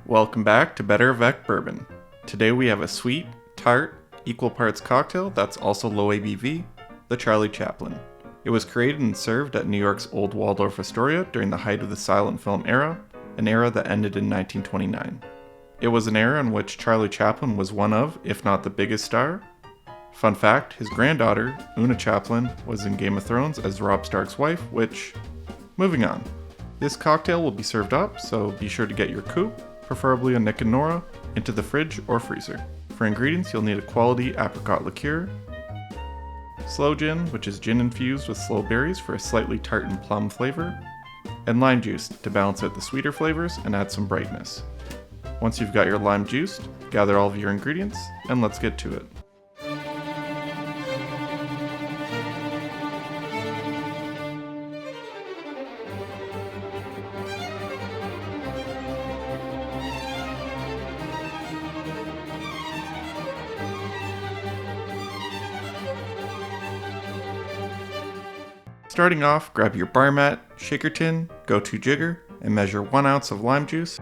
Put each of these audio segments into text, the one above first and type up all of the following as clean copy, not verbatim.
Welcome back to BetterAvecBourbon. Today we have a sweet, tart, equal parts cocktail that's also low ABV, the Charlie Chaplin. It was created and served at New York's old Waldorf-Astoria during the height of the silent film era, an era that ended in 1929. It was an era in which Charlie Chaplin was one of, if not the biggest star. Fun fact, his granddaughter, Una Chaplin, was in Game of Thrones as Robb Stark's wife, which... moving on. This cocktail will be served up, so be sure to get your coupe, preferably a Nick and Nora, into the fridge or freezer. For ingredients, you'll need a quality apricot liqueur, sloe gin, which is gin infused with sloe berries for a slightly tart and plum flavor, and lime juice to balance out the sweeter flavors and add some brightness. Once you've got your lime juiced, gather all of your ingredients, and let's get to it. Starting off, grab your bar mat, shaker tin, go-to jigger, and measure 1 ounce of lime juice,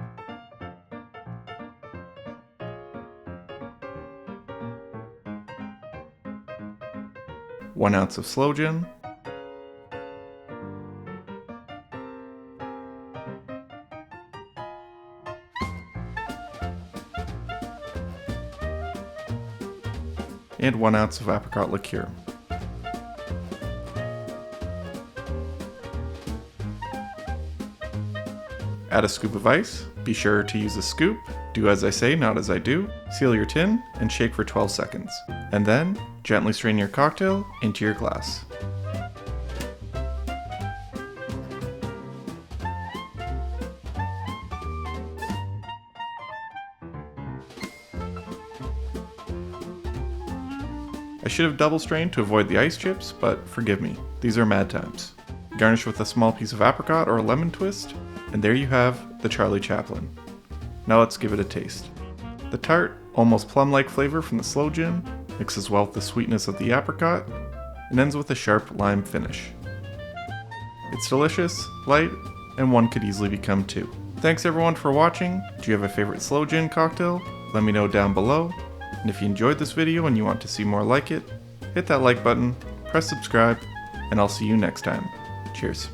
one ounce of sloe gin, and 1 ounce of apricot liqueur. Add a scoop of ice, be sure to use a scoop, do as I say, not as I do, seal your tin, and shake for 12 seconds. And then, gently strain your cocktail into your glass. I should have double strained to avoid the ice chips, but forgive me, these are mad times. Garnish with a small piece of apricot or a lemon twist, and there you have the Charlie Chaplin. Now let's give it a taste. The tart, almost plum-like flavor from the sloe gin mixes well with the sweetness of the apricot and ends with a sharp lime finish. It's delicious, light, and one could easily become two. Thanks everyone for watching. Do you have a favorite sloe gin cocktail? Let me know down below. And if you enjoyed this video and you want to see more like it, hit that like button, press subscribe, and I'll see you next time. Cheers.